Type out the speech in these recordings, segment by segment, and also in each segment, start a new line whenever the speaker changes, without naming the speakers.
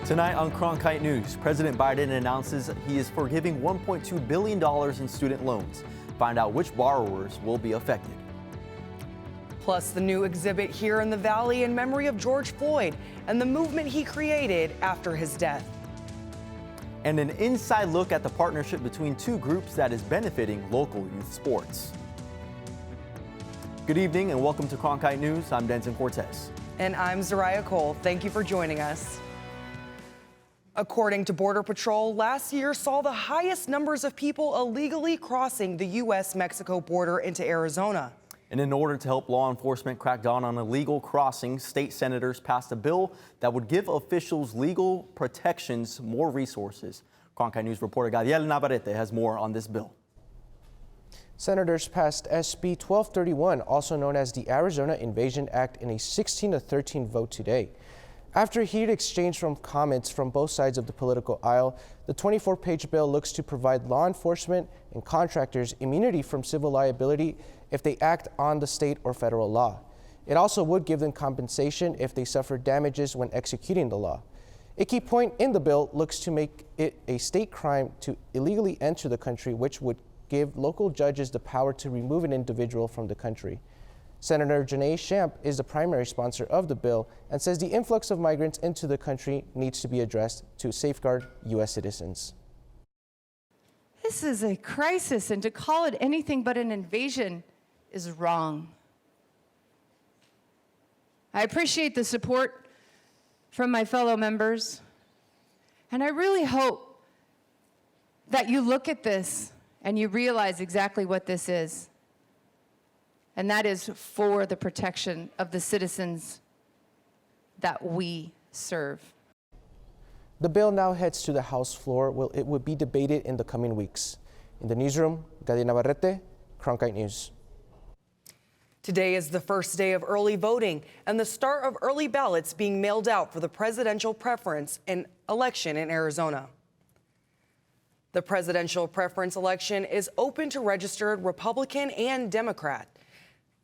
Tonight on Cronkite News, President Biden announces he is forgiving $1.2 billion in student loans. Find out which borrowers will be affected.
Plus, the new exhibit here in the Valley in memory of George Floyd and the movement he created after his death.
And an inside look at the partnership between two groups that is benefiting local youth sports. Good evening and welcome to Cronkite News. I'm Denton Cortez.
And I'm Zariah Cole. Thank you for joining us. According to Border Patrol, last year saw the highest numbers of people illegally crossing the U.S.-Mexico border into Arizona.
And in order to help law enforcement crack down on illegal crossings, state senators passed a bill that would give officials legal protections more resources. Cronkite News reporter Gadiel Navarrete has more on this bill.
Senators passed SB 1231, also known as the Arizona Invasion Act, in a 16-13 vote today. After a heated exchange from comments from both sides of the political aisle, the 24-page bill looks to provide law enforcement and contractors immunity from civil liability if they act on the state or federal law. It also would give them compensation if they suffer damages when executing the law. A key point in the bill looks to make it a state crime to illegally enter the country, which would give local judges the power to remove an individual from the country. Senator Janae Shamp is the primary sponsor of the bill and says the influx of migrants into the country needs to be addressed to safeguard U.S. citizens.
This is a crisis, and to call it anything but an invasion is wrong. I appreciate the support from my fellow members, and I really hope that you look at this and you realize exactly what this is. And that is for the protection of the citizens that we serve.
The bill now heads to the House floor where it will be debated in the coming weeks. In the newsroom, Gadiel Navarrete, Cronkite News.
Today is the first day of early voting and the start of early ballots being mailed out for the presidential preference election in Arizona. The presidential preference election is open to registered Republican and Democrat.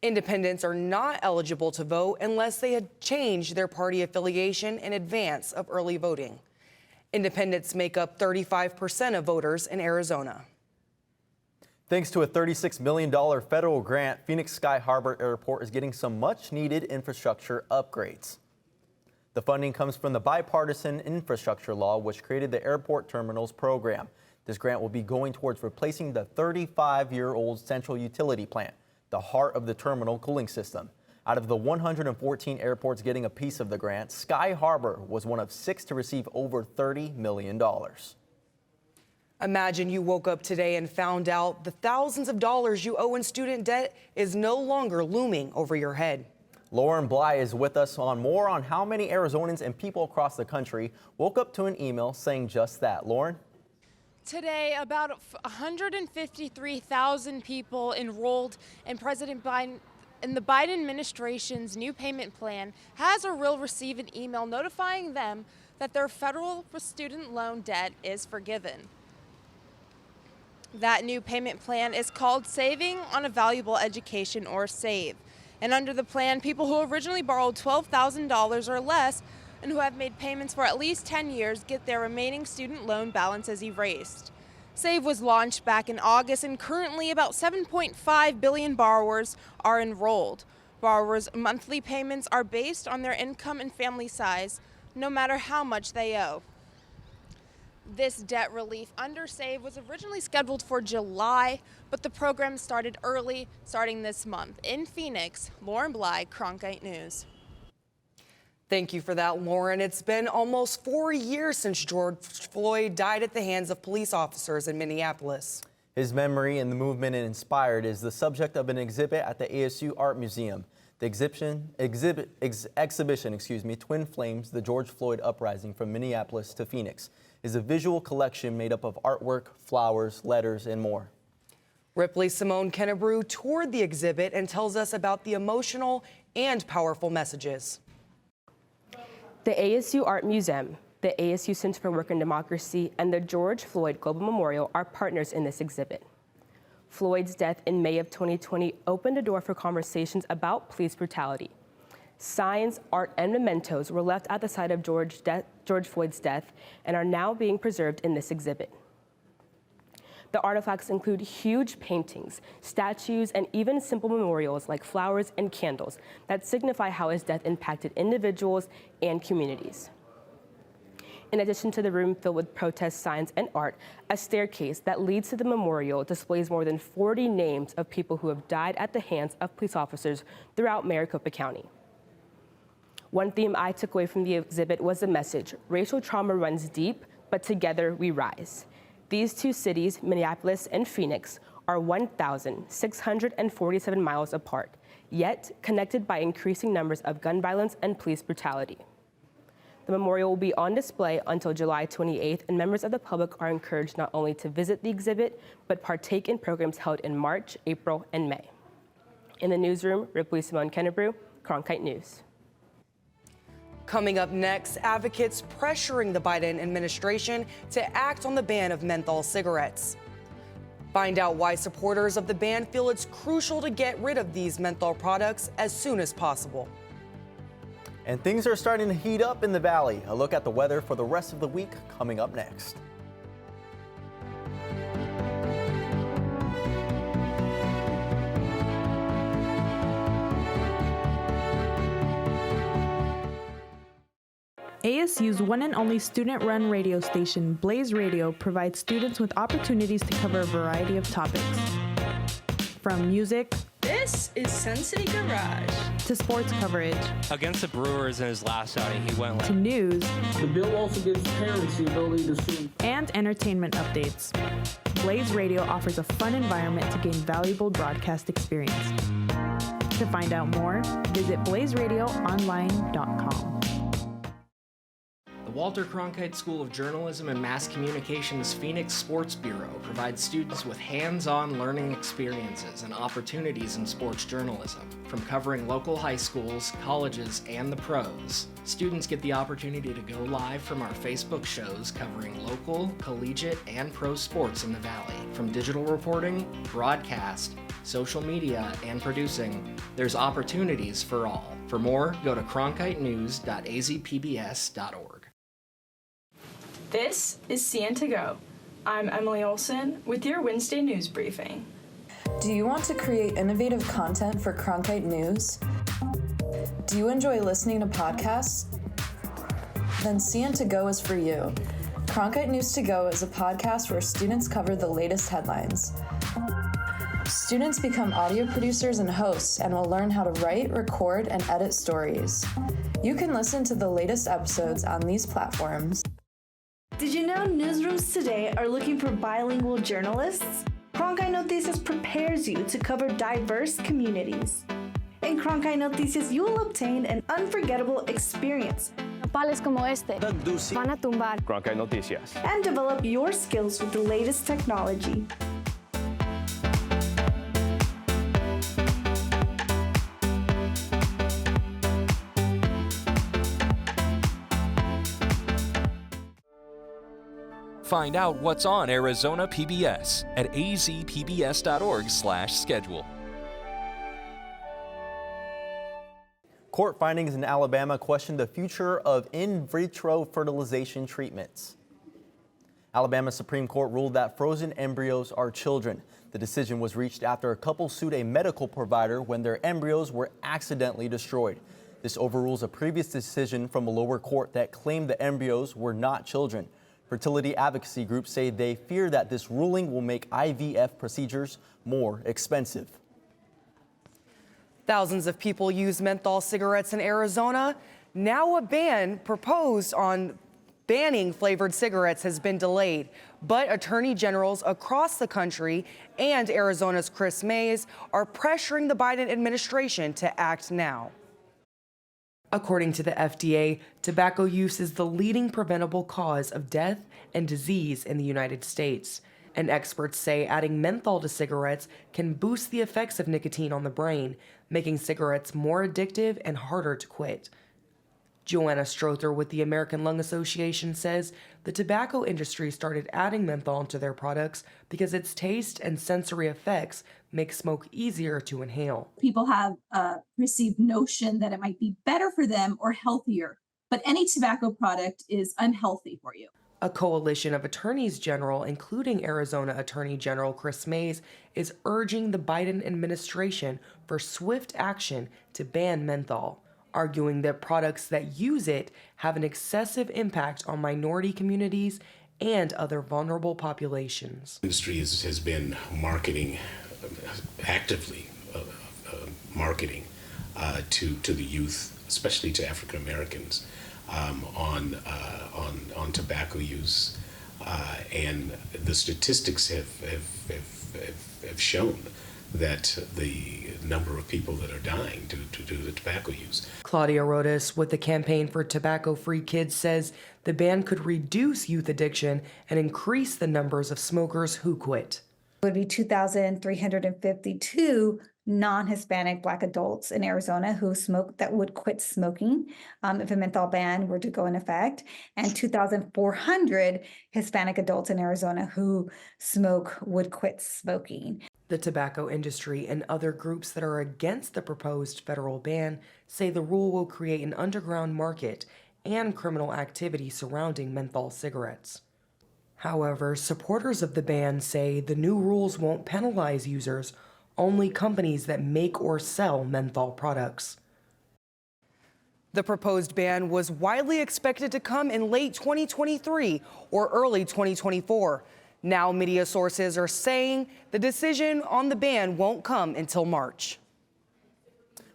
Independents are not eligible to vote unless they had changed their party affiliation in advance of early voting. Independents make up 35% of voters in Arizona.
Thanks to a $36 million federal grant, Phoenix Sky Harbor Airport is getting some much-needed infrastructure upgrades. The funding comes from the bipartisan infrastructure law, which created the Airport Terminals program. This grant will be going towards replacing the 35-year-old central utility plant, the heart of the terminal cooling system. Out of the 114 airports getting a piece of the grant, Sky Harbor was one of 6 to receive over $30 million.
Imagine you woke up today and found out the thousands of dollars you owe in student debt is no longer looming over your head.
Lauren Bly is with us on more on how many Arizonans and people across the country woke up to an email saying just that. Lauren?
Today, about 153,000 people enrolled in President Biden in the Biden administration's new payment plan will receive an email notifying them that their federal student loan debt is forgiven. That new payment plan is called Saving on a Valuable Education, or SAVE. And under the plan, people who originally borrowed $12,000 or less and who have made payments for at least 10 years get their remaining student loan balances erased. SAVE was launched back in August, and currently about 7.5 billion borrowers are enrolled. Borrowers' monthly payments are based on their income and family size, no matter how much they owe. This debt relief under SAVE was originally scheduled for July, but the program started early, starting this month. In Phoenix, Lauren Bly, Cronkite News.
Thank you for that, Lauren. It's been almost 4 years since George Floyd died at the hands of police officers in Minneapolis.
His memory and the movement it inspired is the subject of an exhibit at the ASU Art Museum. The exhibition, Twin Flames, the George Floyd Uprising from Minneapolis to Phoenix, is a visual collection made up of artwork, flowers, letters, and more.
Ripley Simone Kennebrew toured the exhibit and tells us about the emotional and powerful messages.
The ASU Art Museum, the ASU Center for Work and Democracy, and the George Floyd Global Memorial are partners in this exhibit. Floyd's death in May of 2020 opened a door for conversations about police brutality. Signs, art, and mementos were left at the site of George Floyd's death and are now being preserved in this exhibit. The artifacts include huge paintings, statues, and even simple memorials like flowers and candles that signify how his death impacted individuals and communities. In addition to the room filled with protest signs and art, a staircase that leads to the memorial displays more than 40 names of people who have died at the hands of police officers throughout Maricopa County. One theme I took away from the exhibit was the message, racial trauma runs deep, but together we rise. These two cities, Minneapolis and Phoenix, are 1,647 miles apart, yet connected by increasing numbers of gun violence and police brutality. The memorial will be on display until July 28th, and members of the public are encouraged not only to visit the exhibit, but partake in programs held in March, April, and May. In the newsroom, Ripley Simone Kennebrew, Cronkite News.
Coming up next, advocates pressuring the Biden administration to act on the ban of menthol cigarettes. Find out why supporters of the ban feel it's crucial to get rid of these menthol products as soon as possible.
And things are starting to heat up in the valley. A look at the weather for the rest of the week coming up next.
ASU's one and only student-run radio station, Blaze Radio, provides students with opportunities to cover a variety of topics. From music,
this is Sun City Garage,
to sports coverage,
against the Brewers in his last outing, he went
to news.
The bill also gives parents the ability to sue.
And entertainment updates. Blaze Radio offers a fun environment to gain valuable broadcast experience. To find out more, visit blazeradioonline.com.
The Walter Cronkite School of Journalism and Mass Communications Phoenix Sports Bureau provides students with hands-on learning experiences and opportunities in sports journalism. From covering local high schools, colleges, and the pros, students get the opportunity to go live from our Facebook shows covering local, collegiate, and pro sports in the Valley. From digital reporting, broadcast, social media, and producing, there's opportunities for all. For more, go to cronkitenews.azpbs.org.
This is CN to Go. I'm Emily Olson with your Wednesday news briefing.
Do you want to create innovative content for Cronkite News? Do you enjoy listening to podcasts? Then CN to Go is for you. Cronkite News to Go is a podcast where students cover the latest headlines. Students become audio producers and hosts and will learn how to write, record, and edit stories. You can listen to the latest episodes on these platforms.
Did you know newsrooms today are looking for bilingual journalists? Cronkite Noticias prepares you to cover diverse communities. In Cronkite Noticias, you will obtain an unforgettable experience.
Nopales como este van a tumbar.
Cronkite Noticias.
And develop your skills with the latest technology.
Find out what's on Arizona PBS at azpbs.org/schedule.
Court findings in Alabama question the future of in vitro fertilization treatments. Alabama Supreme Court ruled that frozen embryos are children. The decision was reached after a couple sued a medical provider when their embryos were accidentally destroyed. This overrules a previous decision from a lower court that claimed the embryos were not children. Fertility advocacy groups say they fear that this ruling will make IVF procedures more expensive.
Thousands of people use menthol cigarettes in Arizona. Now a ban proposed on banning flavored cigarettes has been delayed, but attorney generals across the country and Arizona's Chris Mays are pressuring the Biden administration to act now. According to the FDA, tobacco use is the leading preventable cause of death and disease in the United States. And experts say adding menthol to cigarettes can boost the effects of nicotine on the brain, making cigarettes more addictive and harder to quit. Joanna Strother with the American Lung Association says the tobacco industry started adding menthol into their products because its taste and sensory effects make smoke easier to inhale.
People have a perceived notion that it might be better for them or healthier, but any tobacco product is unhealthy for you.
A coalition of attorneys general, including Arizona Attorney General Chris Mays, is urging the Biden administration for swift action to ban menthol, arguing that products that use it have an excessive impact on minority communities and other vulnerable populations.
The industry has been marketing, actively marketing to the youth, especially to African Americans, on tobacco use, and the statistics have shown that the number of people that are dying due to the tobacco use.
Claudia Rodas with the Campaign for Tobacco-Free Kids says the ban could reduce youth addiction and increase the numbers of smokers who quit.
It would be 2,352 non-Hispanic Black adults in Arizona who smoke that would quit smoking if a menthol ban were to go in effect, and 2,400 Hispanic adults in Arizona who smoke would quit smoking.
The tobacco industry and other groups that are against the proposed federal ban say the rule will create an underground market and criminal activity surrounding menthol cigarettes. However, supporters of the ban say the new rules won't penalize users, only companies that make or sell menthol products. The proposed ban was widely expected to come in late 2023 or early 2024. Now media sources are saying the decision on the ban won't come until March.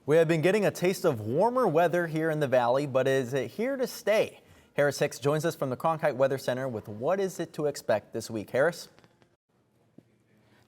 We have been getting a taste of warmer weather here in the valley, but is it here to stay? Harris Hicks joins us from the Cronkite Weather Center with what is it to expect this week. Harris?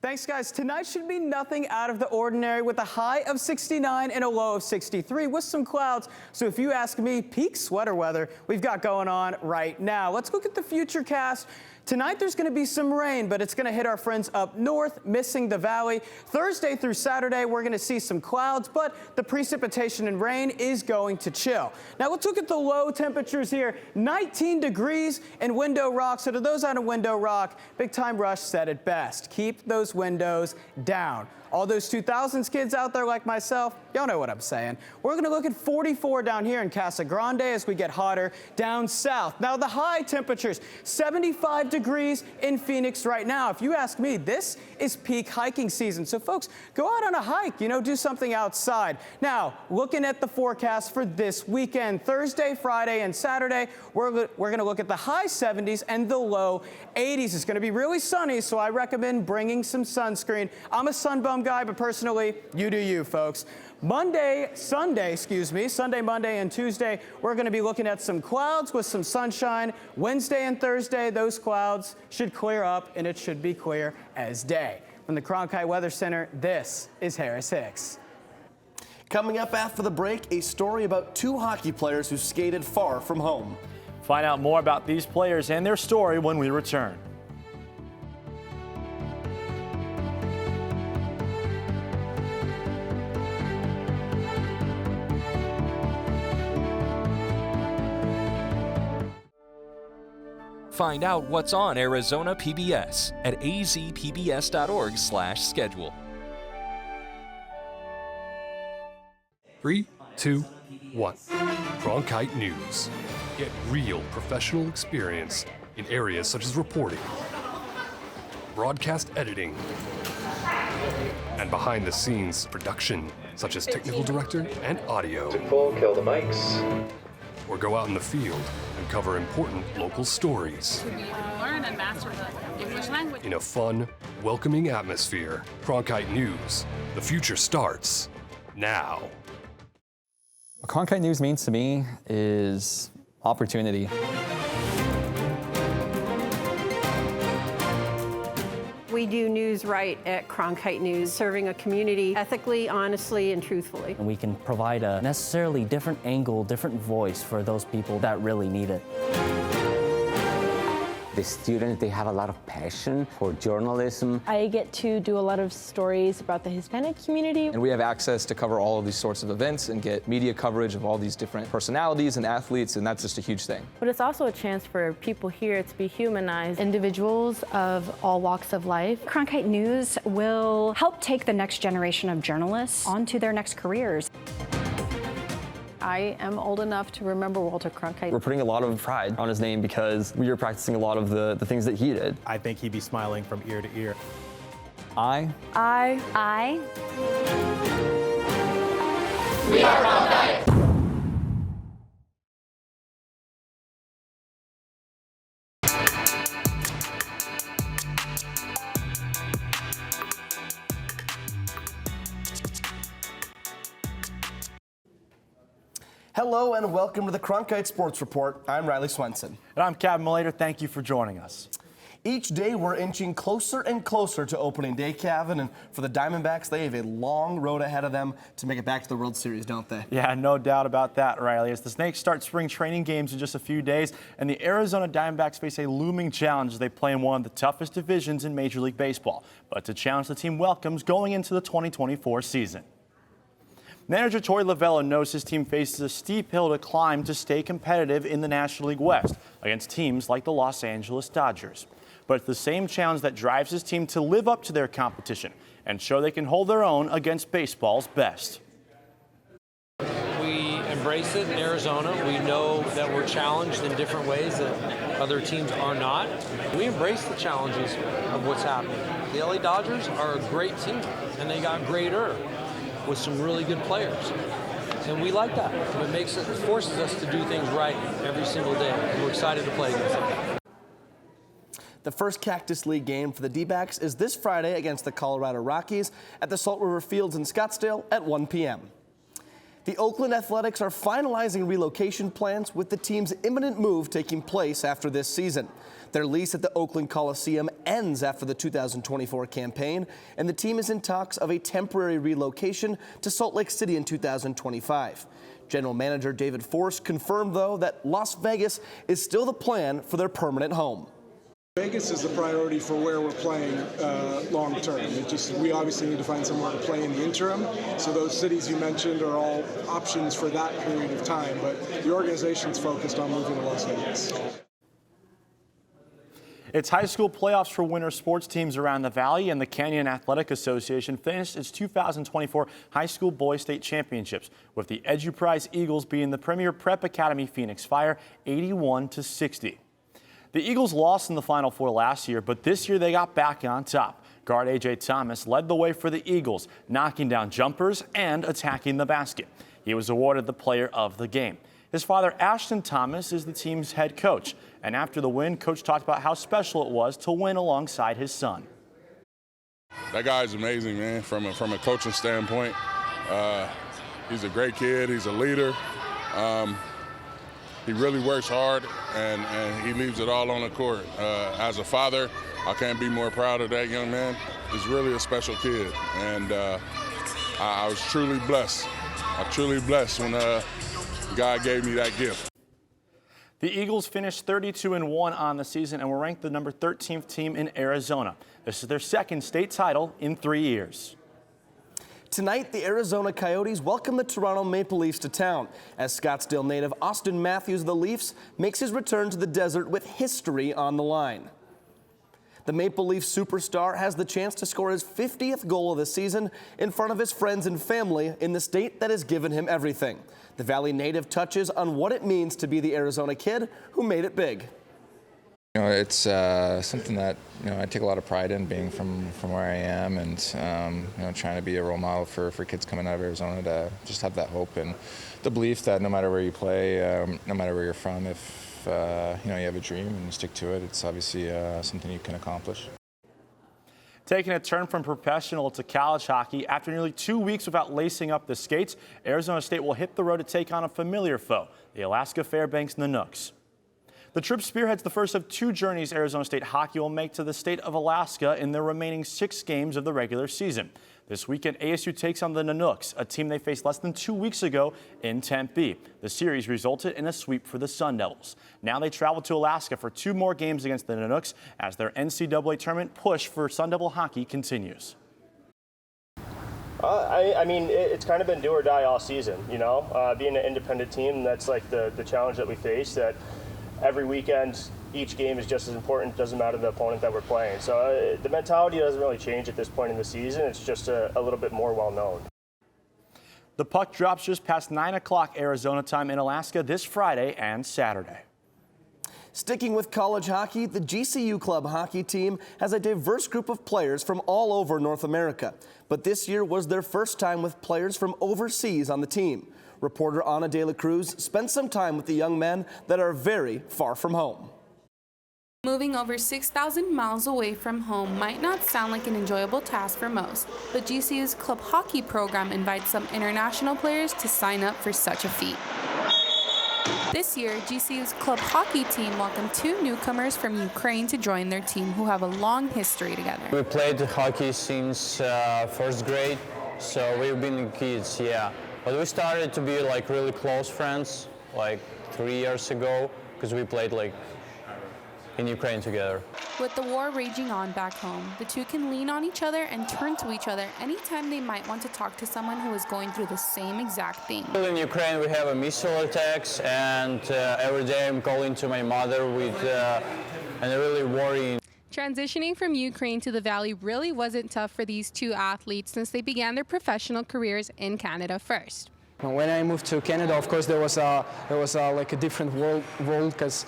Thanks, guys. Tonight should be nothing out of the ordinary with a high of 69 and a low of 63 with some clouds. So if you ask me, peak sweater weather we've got going on right now. Let's look at the future cast. Tonight there's going to be some rain, but it's going to hit our friends up north, missing the valley. Thursday through Saturday, we're going to see some clouds, but the precipitation and rain is going to chill. Now let's look at the low temperatures here. 19 degrees in Window Rock. So to those out of Window Rock, Big Time Rush said it best. Keep those windows down. All those 2000s kids out there like myself, y'all know what I'm saying. We're going to look at 44 down here in Casa Grande as we get hotter down south. Now the high temperatures, 75 degrees in Phoenix right now. If you ask me, this is peak hiking season. So folks, go out on a hike, do something outside. Now, looking at the forecast for this weekend, Thursday, Friday, and Saturday, we're going to look at the high 70s and the low 80s. It's going to be really sunny, so I recommend bringing some sunscreen. I'm a sunbum guy, but personally, you do you, folks. Sunday, Monday, and Tuesday, we're going to be looking at some clouds with some sunshine. Wednesday and Thursday, those clouds should clear up, and it should be clear as day. From the Cronkite Weather Center, this is Harris Hicks.
Coming up after the break, a story about two hockey players who skated far from home.
Find out more about these players and their story when we return.
Find out what's on Arizona PBS at azpbs.org/schedule.
3, 2, 1. Cronkite News. Get real professional experience in areas such as reporting, broadcast editing, and behind-the-scenes production, such as technical director and audio.
Kill the mics.
Or go out in the field and cover important local stories.
Learn and master the English language.
In a fun, welcoming atmosphere. Cronkite News. The future starts now.
What Cronkite News means to me is opportunity.
We do news right at Cronkite News, serving a community ethically, honestly, and truthfully.
And we can provide a necessarily different angle, different voice for those people that really need it.
The students, they have a lot of passion for journalism.
I get to do a lot of stories about the Hispanic community.
And we have access to cover all of these sorts of events and get media coverage of all these different personalities and athletes, and that's just a huge thing.
But it's also a chance for people here to be humanized, individuals of all walks of life.
Cronkite News will help take the next generation of journalists onto their next careers.
I am old enough to remember Walter Cronkite.
We're putting a lot of pride on his name because we are practicing a lot of the things that he did.
I think he'd be smiling from ear to ear.
I
We are Cronkite.
Hello and welcome to the Cronkite Sports Report. I'm Riley Swenson.
And I'm Kevin Malater. Thank you for joining us.
Each day we're inching closer and closer to opening day, Kevin, and for the Diamondbacks, they have a long road ahead of them to make it back to the World Series, don't they?
Yeah, no doubt about that, Riley. As the Snakes start spring training games in just a few days, and the Arizona Diamondbacks face a looming challenge as they play in one of the toughest divisions in Major League Baseball. But it's a challenge the team welcomes going into the 2024 season. Manager Torey Lovullo knows his team faces a steep hill to climb to stay competitive in the National League West against teams like the Los Angeles Dodgers. But it's the same challenge that drives his team to live up to their competition and show they can hold their own against baseball's best.
We embrace it in Arizona. We know that we're challenged in different ways that other teams are not. We embrace the challenges of what's happening. The LA Dodgers are a great team, and they got greater with some really good players. And we like that. It forces us to do things right every single day. And we're excited to play against them.
The first Cactus League game for the D-backs is this Friday against the Colorado Rockies at the Salt River Fields in Scottsdale at 1 p.m. The Oakland Athletics are finalizing relocation plans with the team's imminent move taking place after this season. Their lease at the Oakland Coliseum ends after the 2024 campaign, and the team is in talks of a temporary relocation to Salt Lake City in 2025. General Manager David Force confirmed, though, that Las Vegas is still the plan for their permanent home.
Vegas is the priority for where we're playing long term. We obviously need to find somewhere to play in the interim. So those cities you mentioned are all options for that period of time, but the organization's focused on moving to Las Vegas.
It's high school playoffs for winter sports teams around the Valley, and the Canyon Athletic Association finished its 2024 High School Boys State Championships, with the EduPrize Eagles being the premier prep academy Phoenix Fire 81-60. The Eagles lost in the Final Four last year, but this year they got back on top. Guard A.J. Thomas led the way for the Eagles, knocking down jumpers and attacking the basket. He was awarded the player of the game. His father, Ashton Thomas, is the team's head coach. And after the win, Coach talked about how special it was to win alongside his son.
That guy's amazing, man, from a coaching standpoint. He's a great kid. He's a leader. He really works hard, and he leaves it all on the court. As a father, I can't be more proud of that young man. He's really a special kid, and I was truly blessed. I'm truly blessed when God gave me that gift.
The Eagles finished 32-1 on the season and were ranked the number 13th team in Arizona. This is their second state title in 3 years.
Tonight, the Arizona Coyotes welcome the Toronto Maple Leafs to town as Scottsdale native Austin Matthews of the Leafs makes his return to the desert with history on the line. The Maple Leaf superstar has the chance to score his 50th goal of the season in front of his friends and family in the state that has given him everything. The Valley native touches on what it means to be the Arizona kid who made it big.
You know, it's something that I take a lot of pride in, being from where I am, and trying to be a role model for kids coming out of Arizona to just have that hope and the belief that no matter where you play, no matter where you're from, if you have a dream and you stick to it, it's obviously something you can accomplish.
Taking a turn from professional to college hockey, after nearly 2 weeks without lacing up the skates, Arizona State will hit the road to take on a familiar foe, the Alaska Fairbanks Nanooks. The trip spearheads the first of 2 journeys Arizona State hockey will make to the state of Alaska in their remaining 6 games of the regular season. This weekend, ASU takes on the Nanooks, a team they faced less than 2 weeks ago in Tempe. The series resulted in a sweep for the Sun Devils. Now they travel to Alaska for 2 more games against the Nanooks as their NCAA tournament push for Sun Devil hockey continues.
I mean, it's kind of been do or die all season, you know. Being an independent team, that's like the challenge that we face, that every weekend, each game is just as important. It doesn't matter the opponent that we're playing. So the mentality doesn't really change at this point in the season. It's just a little bit more well-known.
The puck drops just past 9 o'clock Arizona time in Alaska this Friday and Saturday.
Sticking with college hockey, the GCU club hockey team has a diverse group of players from all over North America. But this year was their first time with players from overseas on the team. Reporter Ana De La Cruz spent some time with the young men that are very far from home.
Moving over 6,000 miles away from home might not sound like an enjoyable task for most, but GCU's club hockey program invites some international players to sign up for such a feat. This year, GCU's club hockey team welcomed 2 newcomers from Ukraine to join their team who have a long history together.
We played hockey since first grade, so we've been kids, yeah. But we started to be like really close friends like 3 years ago because we played like in Ukraine together.
With the war raging on back home, the 2 can lean on each other and turn to each other anytime they might want to talk to someone who is going through the same exact thing.
In Ukraine, we have a missile attacks, and every day I'm calling to my mother with and really worrying.
Transitioning from Ukraine to the Valley really wasn't tough for these 2 athletes since they began their professional careers in Canada first.
When I moved to Canada, of course, there was like a different world because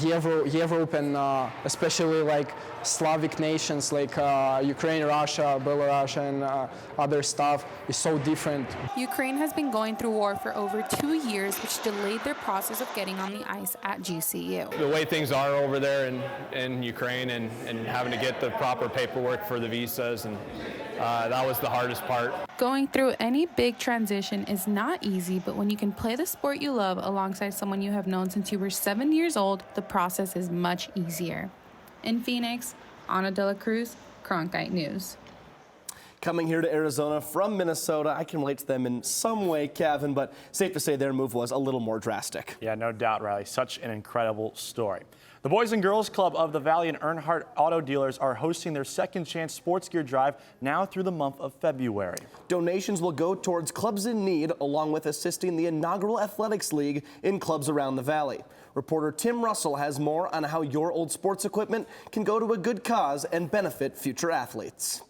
Europe and especially like Slavic nations like Ukraine, Russia, Belarus, and other stuff is so different.
Ukraine has been going through war for over 2 years, which delayed their process of getting on the ice at GCU.
The way things are over there in Ukraine and having to get the proper paperwork for the visas, and that was the hardest part.
Going through any big transition is not easy, but when you can play the sport you love alongside someone you have known since you were 7 years old, the process is much easier. In Phoenix, Ana De La Cruz, Cronkite News.
Coming here to Arizona from Minnesota, I can relate to them in some way, Kevin, but safe to say their move was a little more drastic.
Yeah, no doubt, Riley. Such an incredible story. The Boys and Girls Club of the Valley and Earnhardt Auto Dealers are hosting their Second Chance Sports Gear Drive now through the month of February.
Donations will go towards clubs in need, along with assisting the inaugural athletics league in clubs around the Valley. Reporter Tim Russell has more on how your old sports equipment can go to a good cause and benefit future athletes.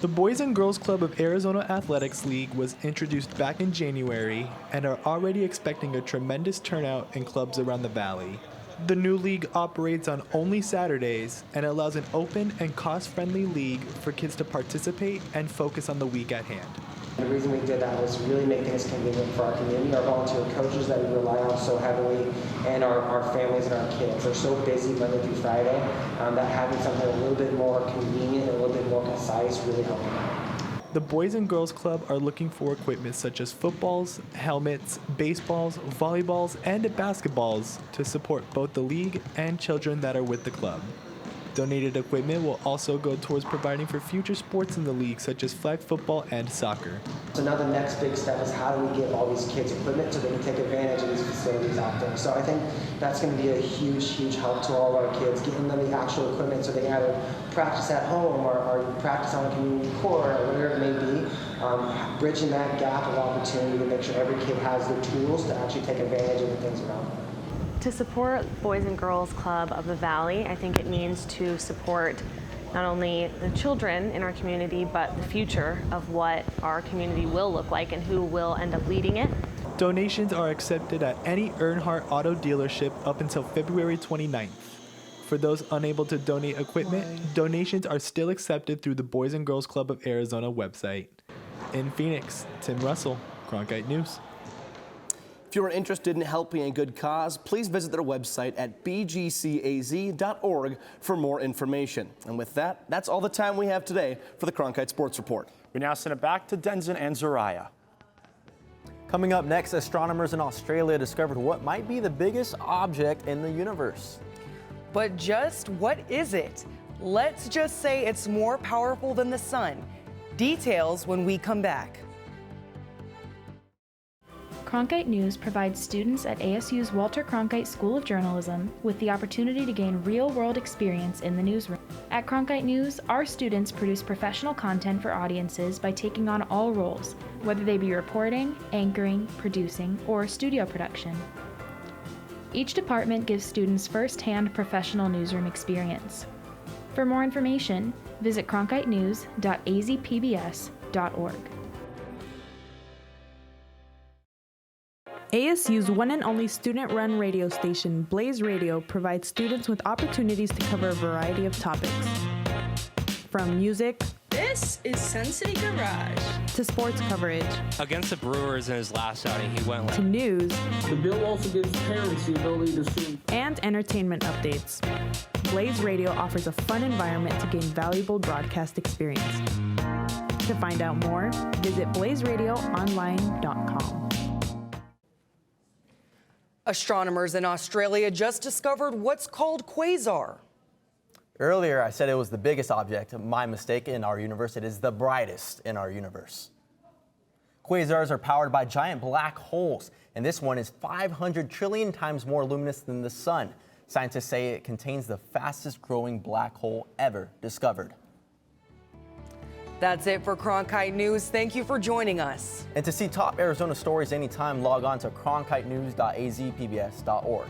The Boys and Girls Club of Arizona Athletics League was introduced back in January and are already expecting a tremendous turnout in clubs around the Valley. The new league operates on only Saturdays and allows an open and cost-friendly league for kids to participate and focus on the week at hand.
The reason we did that was really make things convenient for our community, our volunteer coaches that we rely on so heavily, and our families and our kids. They're so busy Monday through Friday that having something a little bit more convenient, a little bit more concise really helped them out.
The Boys and Girls Club are looking for equipment such as footballs, helmets, baseballs, volleyballs, and basketballs to support both the league and children that are with the club. Donated equipment will also go towards providing for future sports in the league such as flag football and soccer.
So now the next big step is how do we give all these kids equipment so they can take advantage of these facilities out there. So I think that's going to be a huge, huge help to all of our kids, getting them the actual equipment so they can either practice at home or practice on a community court or whatever it may be. Bridging that gap of opportunity to make sure every kid has the tools to actually take advantage of the things around them.
To support Boys and Girls Club of the Valley, I think it means to support not only the children in our community, but the future of what our community will look like and who will end up leading it.
Donations are accepted at any Earnhardt Auto dealership up until February 29th. For those unable to donate equipment, donations are still accepted through the Boys and Girls Club of Arizona website. In Phoenix, Tim Russell, Cronkite News.
If you are interested in helping a good cause, please visit their website at bgcaz.org for more information. And with that, that's all the time we have today for the Cronkite Sports Report.
We now send it back to Denzin and Zariah.
Coming up next, astronomers in Australia discovered what might be the biggest object in the universe.
But just what is it? Let's just say it's more powerful than the sun. Details when we come back.
Cronkite News provides students at ASU's Walter Cronkite School of Journalism with the opportunity to gain real-world experience in the newsroom. At Cronkite News, our students produce professional content for audiences by taking on all roles, whether they be reporting, anchoring, producing, or studio production. Each department gives students first-hand professional newsroom experience. For more information, visit cronkitenews.azpbs.org.
ASU's one and only student-run radio station, Blaze Radio, provides students with opportunities to cover a variety of topics. From music,
this is Sun City Garage,
to sports coverage,
against the Brewers in his last outing, he went
to news.
The bill also gives parents the ability to see,
and entertainment updates. Blaze Radio offers a fun environment to gain valuable broadcast experience. To find out more, visit blazeradioonline.com.
Astronomers in Australia just discovered what's called quasar.
Earlier, I said it was the biggest object. My mistake. In our universe, it is the brightest in our universe. Quasars are powered by giant black holes, and this one is 500 trillion times more luminous than the sun. Scientists say it contains the fastest growing black hole ever discovered.
That's it for Cronkite News. Thank you for joining us.
And to see top Arizona stories anytime, log on to cronkitenews.azpbs.org.